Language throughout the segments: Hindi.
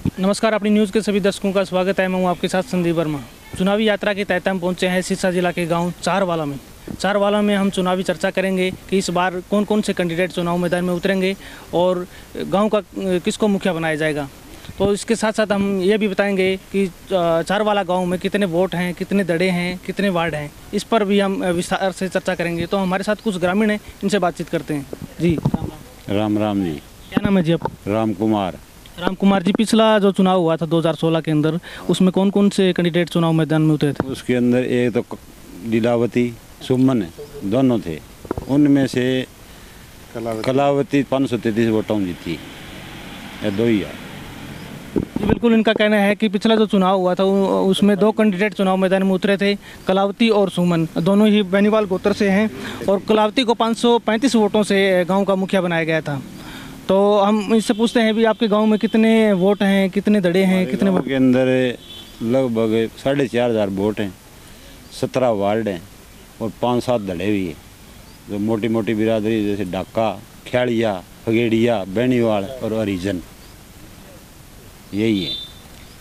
नमस्कार, अपनी न्यूज़ के सभी दर्शकों का स्वागत है। मैं हूं आपके साथ संदीप वर्मा। चुनावी यात्रा के तहत हम पहुंचे हैं सिरसा जिला के गांव चारवाला में हम चुनावी चर्चा करेंगे कि इस बार कौन कौन से कैंडिडेट चुनाव मैदान में उतरेंगे और गांव का किसको मुखिया बनाया जाएगा। तो इसके साथ साथ हम ये भी बताएंगे कि चारवाला गांव में कितने वोट हैं, कितने दड़े हैं, कितने वार्ड हैं, इस पर भी हम विस्तार से चर्चा करेंगे। तो हमारे साथ कुछ ग्रामीण हैं, इनसे बातचीत करते हैं। जी राम राम जी। क्या नाम है जी आप? राम कुमार जी, पिछला जो चुनाव हुआ था 2016 के अंदर, उसमें कौन कौन से कैंडिडेट चुनाव मैदान में उतरे थे? उसके अंदर एक तो लीलावती सुमन दोनों थे। उनमें से कलावती 533 वोटों जीती, ये दो ही है। जी बिल्कुल, इनका कहना है कि पिछला जो चुनाव हुआ था उसमें दो कैंडिडेट चुनाव मैदान में उतरे थे, कलावती और सुमन। दोनों ही बेनीवाल गोत्र से हैं और कलावती को 535 वोटों से गांव का मुखिया बनाया गया था। तो हम इससे पूछते हैं भी आपके गांव में कितने वोट हैं, कितने दड़े हैं, कितने गाँव के अंदर लगभग 4,500 वोट हैं, 17 वार्ड हैं और 5-7 दड़े भी हैं। जो मोटी मोटी बिरादरी जैसे डाका, ख्यालिया, फगेड़िया, बेनीवाल और हरिजन, यही है।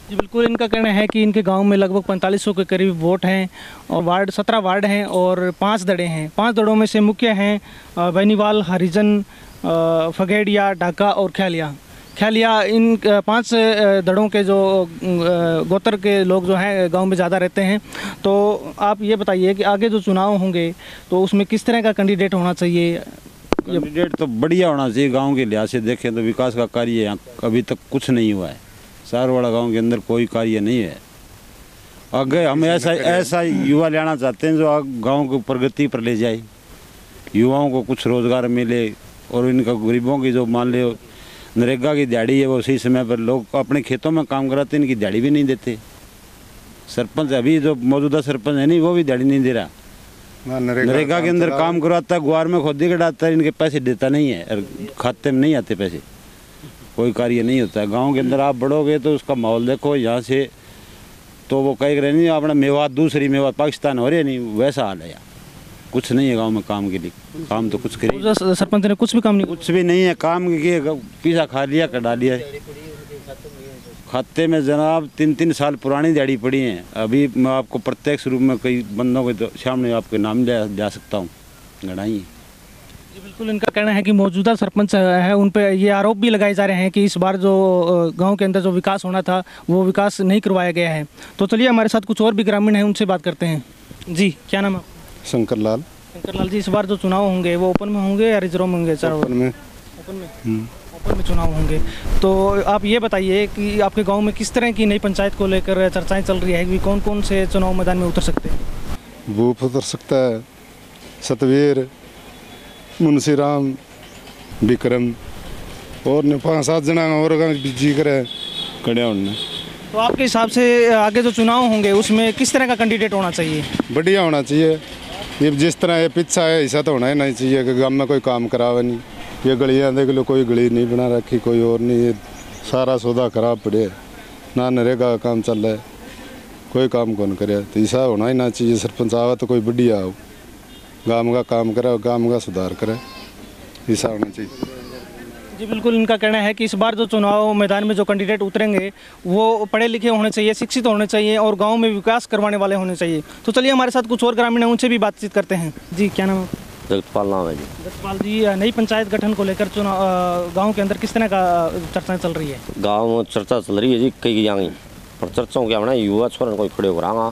जी बिल्कुल, इनका कहना है कि इनके गांव में लगभग 4500 के करीब वोट हैं और 17 वार्ड हैं और 5 दड़े हैं। 5 दड़ों में से मुख्य हैं बेनीवाल, हरिजन, फगेड़िया, डाका और ख्यालिया। इन 5 दड़ों के जो गोत्र के लोग जो हैं गांव में ज़्यादा रहते हैं। तो आप ये बताइए कि आगे जो चुनाव होंगे तो उसमें किस तरह का कैंडिडेट होना चाहिए? कैंडिडेट तो बढ़िया होना चाहिए। गांव के लिहाज से देखें तो विकास का कार्य यहाँ अभी तक कुछ नहीं हुआ है। चारवाला गांव के अंदर कोई कार्य नहीं है। आगे हम ऐसा युवा लाना चाहते हैं जो गांव को प्रगति पर ले जाए, युवाओं को कुछ रोजगार मिले और इनका गरीबों की जो मान लो नरेगा की दिहाड़ी है वो सही समय पर लोग अपने खेतों में काम कराते, इनकी दिहाड़ी भी नहीं देते। सरपंच अभी जो मौजूदा सरपंच है नहीं, वो भी दिहाड़ी नहीं दे रहा। नरेगा के अंदर काम करवाता है, गुआर में खोदी कटाता है, इनके पैसे देता नहीं है और खाते में नहीं आते पैसे, कोई कार्य नहीं होता है। गांव के अंदर आप बढ़ोगे तो उसका माहौल देखो यहाँ से, तो वो कह रहे नहीं अपना मेवात दूसरी मेवात पाकिस्तान हो रही है, नहीं वैसा हाल है। कुछ नहीं है गांव में काम के लिए, काम तो कुछ करे सरपंच ने कुछ भी काम नहीं, कुछ भी नहीं है काम के, पीछा खा लिया, कटा लिया खाते में। जनाब 3-3 साल पुरानी दिहाड़ी पड़ी है। अभी मैं आपको प्रत्यक्ष रूप में कई बंदों के सामने आपके नाम ले सकता हूँ, गणाई। जी बिल्कुल, इनका कहना है कि मौजूदा सरपंच है उन पे ये आरोप भी लगाए जा रहे हैं कि इस बार जो गांव के अंदर जो विकास होना था वो विकास नहीं करवाया गया है। तो चलिए हमारे साथ कुछ और भी ग्रामीण हैं, उनसे बात करते हैं। जी क्या नाम है? शंकर लाल जी, इस बार जो चुनाव होंगे वो ओपन में होंगे या रिजर्व में होंगे? ओपन में। ओपन में चुनाव होंगे। तो आप ये बताइए कि आपके गांव में किस तरह की नई पंचायत को लेकर चर्चाएं चल रही है कि कौन कौन से चुनाव मैदान में उतर सकते हैं? भूप उतर सकता है, सतवीर, मुंशीराम, विक्रम और 5-7 जना और जी करे कड़िया उनने। तो आपके हिसाब से आगे जो चुनाव होंगे उसमें किस तरह का कैंडिडेट होना चाहिए? बढ़िया होना चाहिए। ये जिस तरह ये पिछा है ऐसा तो होना ही नहीं चाहिए कि गांव में कोई काम करावे नहीं। ये गलियां देख लो, कोई गली नहीं बना रखी, कोई और नहीं, ये सारा सौदा खराब पड़े, ना नरेगा का काम चल रहा है, कोई काम कौन करे। तो ऐसा होना ही ना चाहिए। सरपंच आवा तो कोई बढ़िया हो, गांव का काम करे, गांव का सुधार करे, ऐसा होना चाहिए। जी बिल्कुल, इनका कहना है कि इस बार जो चुनाव मैदान में जो कैंडिडेट उतरेंगे वो पढ़े लिखे होने चाहिए, शिक्षित होने चाहिए और गांव में विकास करवाने वाले होने चाहिए। तो चलिए हमारे साथ कुछ और ग्रामीण हैं, उनसे भी बातचीत करते हैं। जी क्या नाम है? जगतपाल नाम है जी। जगतपाल जी, नई पंचायत गठन को लेकर चुनाव गाँव के अंदर किस तरह का चर्चा चल रही है? गाँव में चर्चा चल रही है जी कई जाएंगी, पर चर्चाओं क्या होना, युवा छोरन कोई खड़े हो रहा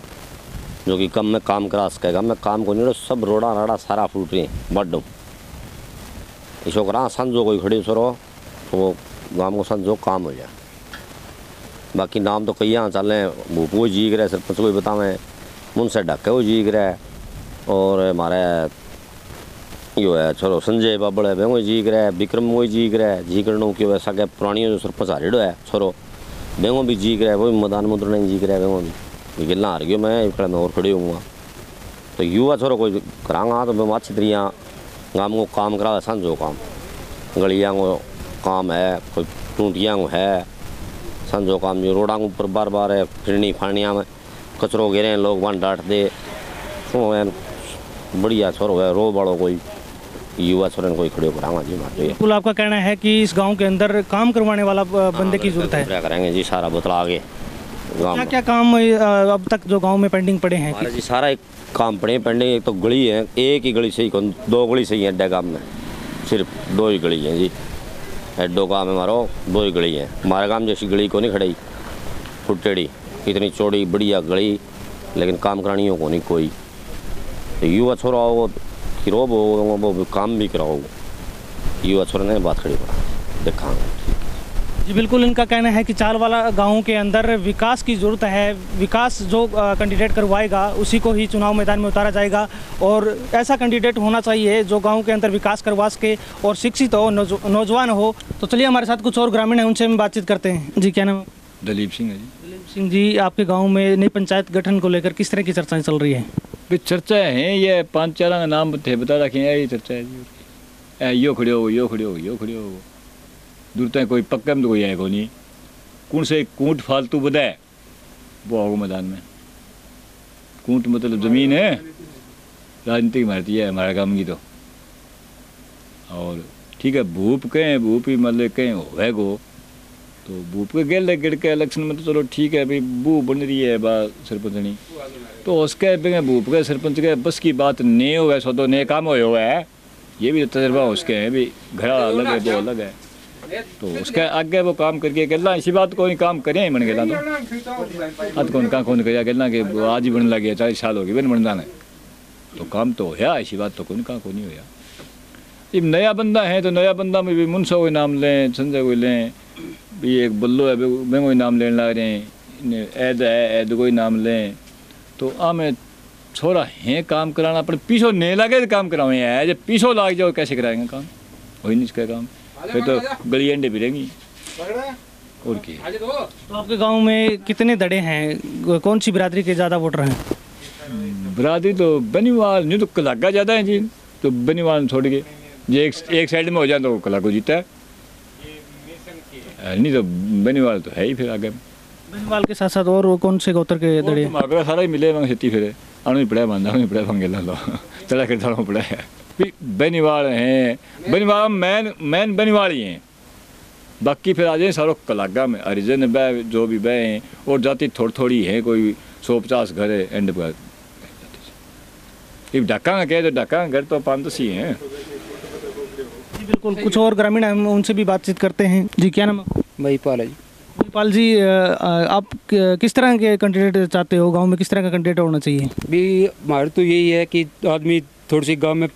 जो कि कम में काम करा सकेगा। मैं काम को नहीं, सब रोड़ा राड़ा सारा फूट रही बड्ड छोकरा संजो कोई खड़े छोरो तो वो गाँव को संजो काम हो जाए। बाकी नाम तो कई यहाँ चल रहे हैं, भूप को जीग रहे, सरपंच को बतावें, मुनसे ढक्के को जीग रहे और हमारे यो है छोरो संजय बाबड़ है वो जीग रहे, विक्रम वो जीग रहे, जीगरणों की वैसा क्या पुरानी जो सरपंच हारेडो है छोरो बेंगो भी जीग रहे, वो भी मैदान मुद्र नहीं जीग रहे, बेंगो भी गिलना हार गयो। मैं खड़े में और खड़े हूँ तो युवा छोरो कोई कराँगा तो मैं अच्छी तरह गाँव को काम करा संजो काम, गलियाँ को काम है, कोई टूटियाँ को है संजो काम, जो रोडा के ऊपर बार बार है फिरनी फाड़निया में कचरो गिरे हैं लोग वहाँ डांट दे तो बढ़िया छोरो है रो बड़ो कोई युवा छोरन कोई खड़े कराऊंगा जी मार जो बिल्कुल आपका कहना है कि इस गांव के अंदर काम करवाने वाला बंदे की जरूरत है। क्या करेंगे जी, सारा बतला आगे गाँव क्या क्या काम अब तक जो गांव में पेंडिंग पड़े हैं? हमारा जी सारा एक काम पड़े पेंडिंग। एक तो गली है, एक ही गली सही कौन, 2 गली सही है अड्डा गाँव में, सिर्फ 2 ही गली है जी। एड्डो गाँव में मारो 2 ही गली है। हमारे गाँव जैसी गली को नहीं खड़ी, फुटेड़ी इतनी चौड़ी बढ़िया गली, लेकिन काम करानियों को नहीं कोई। तो युवा छोरा हो खिरोब हो वो काम भी कराओ, युवा छोरा ने बात खड़ी करा देखा जी बिल्कुल इनका कहना है कि चार वाला गाँव के अंदर विकास की ज़रूरत है। विकास जो कैंडिडेट करवाएगा उसी को ही चुनाव मैदान में उतारा जाएगा और ऐसा कैंडिडेट होना चाहिए जो गांव के अंदर विकास करवा सके और शिक्षित हो, नौजवान हो। तो चलिए हमारे साथ कुछ और ग्रामीण हैं, उनसे हम बातचीत करते हैं। जी क्या नाम? दलीप सिंह है जी। दलीप सिंह जी, आपके गाँव में नई पंचायत गठन को लेकर किस तरह की चर्चाएँ चल रही है? चर्चा है, ये 5-4 का नाम थे बता रखे हैं, यही चर्चा है जी। यो खड़े हो, यो खड़े हो, यो खड़े हो, दूर तक कोई पक्का में तो कोई है को नहीं। कौन से कूट फालतू बताए वो आओ मैदान में। कूट मतलब ज़मीन है, राजनीतिक मारती है हमारे काम की तो। और ठीक है, भूप कहें, भूप ही मतलब कहें है गो, तो भूप के गेल गिड़ के इलेक्शन में तो चलो ठीक है भाई, बू बन रही है बात सरपंचनी, तो उसके भूप के सरपंच के बस की बात नहीं हुआ, सो तो नए काम हुआ है, ये भी तजर्बा उसके है भी, घर अलग है वो अलग है, तो उसके आगे वो काम करके गला इसी बात को ही काम करें मन गला तो आज कौन कौन कर गला कि आज ही बनने लगे 40 साल हो गए बन बनना है, तो काम तो होया, ऐसी बात तो कौन को नहीं होया। जब नया बंदा है तो नया बंदा में भी मुनसा कोई नाम लें, संजय कोई लें, भी एक बल्लो है मैं कोई नाम लेने लग रहे हैं, ऐद है ऐद कोई नाम लें, तो में छोरा है काम कराना पर पीछो नहीं लगे तो काम करावे है, जब पीछो लाग जाओ कैसे कराएंगे काम, वही नहीं इसका काम, फिर तो गली अंडे भी रहेंगी और क्या। तो आपके गांव में कितने दड़े हैं, कौन सी बिरादरी के ज़्यादा वोटर हैं? बिरादरी तो बनीवाल, नहीं तो कलाका ज़्यादा है जी, तो बनीवाल छोड़ के जो एक साइड में हो जाए तो कलाको जीता है, नहीं तो बनीवाल तो है ही फिर आगे। बनीवाल के साथ साथ और कौन से गोत्र के दड़े? सारा ही मिले वहाँ खेती फिर आने ही पड़ा बांधा ही पड़ा भंगेला लो चला कर चढ़ा पड़ा है। बनीवाल हैं, बनीवाल मैन बनीवाल ही हैं, बाकी फिर आ जाए सारों कलागा में हरिजन बह जो भी बह हैं और जाति थोड़ी है, कोई 150 घर है एंड पर। ढाका का कहे तो ढाका घर तो 5-10 ही हैं। बिल्कुल, कुछ और ग्रामीण हैं, उनसे भी बातचीत करते हैं। जी क्या नाम है? महिपाल है जी। महिपाल जी, आप किस तरह के कैंडिडेट चाहते हो, गांव में किस तरह का कैंडिडेट होना चाहिए? भी हमारे तो यही है कि आदमी थोड़ी सी गांव में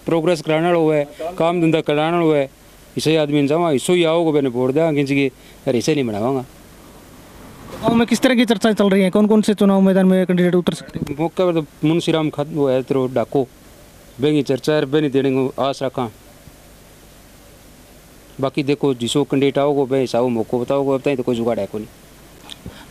प्रोग्रेस कराना हुआ है, काम धंधा कराना हुआ है, इसे आदमी जावा इसो ही आओगे मैंने वोट देगा खींच के, अरे इसे नहीं बनावागा। गाँव में किस तरह की चर्चाएं चल रही हैं, कौन कौन से चुनाव मैदान में कैंडिडेट उतर सकते हैं? मौके पर तो मुंशीराम खत वो है तो डाको बेंगी चर्चा है, बेनी देने को आस रखा। बाकी देखो जिसो कैंडिडेट आओगे भाई साहब मौको बताओगे, बताएं तो कोई जुगाड़ है को नहीं।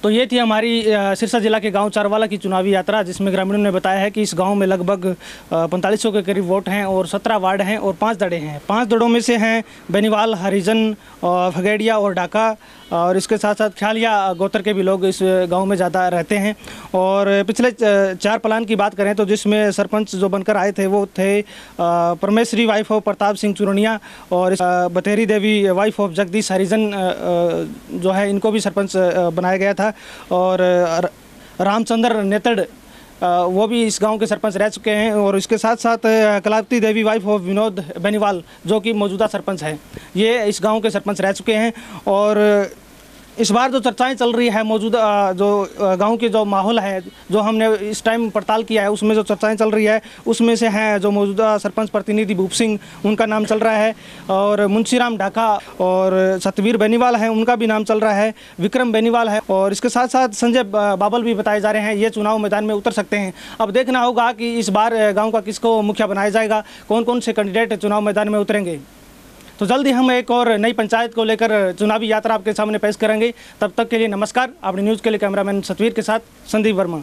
तो ये थी हमारी सिरसा जिला के गांव चारवाला की चुनावी यात्रा, जिसमें ग्रामीणों ने बताया है कि इस गांव में लगभग 4500 के करीब वोट हैं और 17 वार्ड हैं और 5 दड़े हैं। 5 दड़ों में से हैं बेनीवाल, हरिजन, फगेड़िया और डाका, और इसके साथ साथ ख्यालिया गोत्र के भी लोग इस गांव में ज़्यादा रहते हैं। और पिछले 4 प्लान की बात करें तो जिसमें सरपंच जो बनकर आए थे वो थे परमेश्वरी वाइफ ऑफ प्रताप सिंह चुरनिया और बतेरी देवी वाइफ ऑफ जगदीश हरिजन जो है, इनको भी सरपंच बनाया गया था। और रामचंद्र नेतड़ वो भी इस गांव के सरपंच रह चुके हैं। और इसके साथ साथ कलावती देवी वाइफ ऑफ विनोद बेनीवाल जो कि मौजूदा सरपंच है, ये इस गांव के सरपंच रह चुके हैं। और इस बार जो चर्चाएं चल रही है, मौजूदा जो गांव के जो माहौल है, जो हमने इस टाइम पड़ताल किया है, उसमें जो चर्चाएं चल रही है उसमें से हैं जो मौजूदा सरपंच प्रतिनिधि भूप सिंह, उनका नाम चल रहा है, और मुंशीराम ढाका और सतवीर बेनीवाल हैं, उनका भी नाम चल रहा है, विक्रम बेनीवाल है, और इसके साथ साथ संजय बाबल भी बताए जा रहे हैं। ये चुनाव मैदान में उतर सकते हैं। अब देखना होगा कि इस बार गाँव का किसको मुखिया बनाया जाएगा, कौन कौन से कैंडिडेट चुनाव मैदान में उतरेंगे। तो जल्दी हम एक और नई पंचायत को लेकर चुनावी यात्रा आपके सामने पेश करेंगे। तब तक के लिए नमस्कार। अपनी न्यूज़ के लिए कैमरामैन सतवीर के साथ संदीप वर्मा।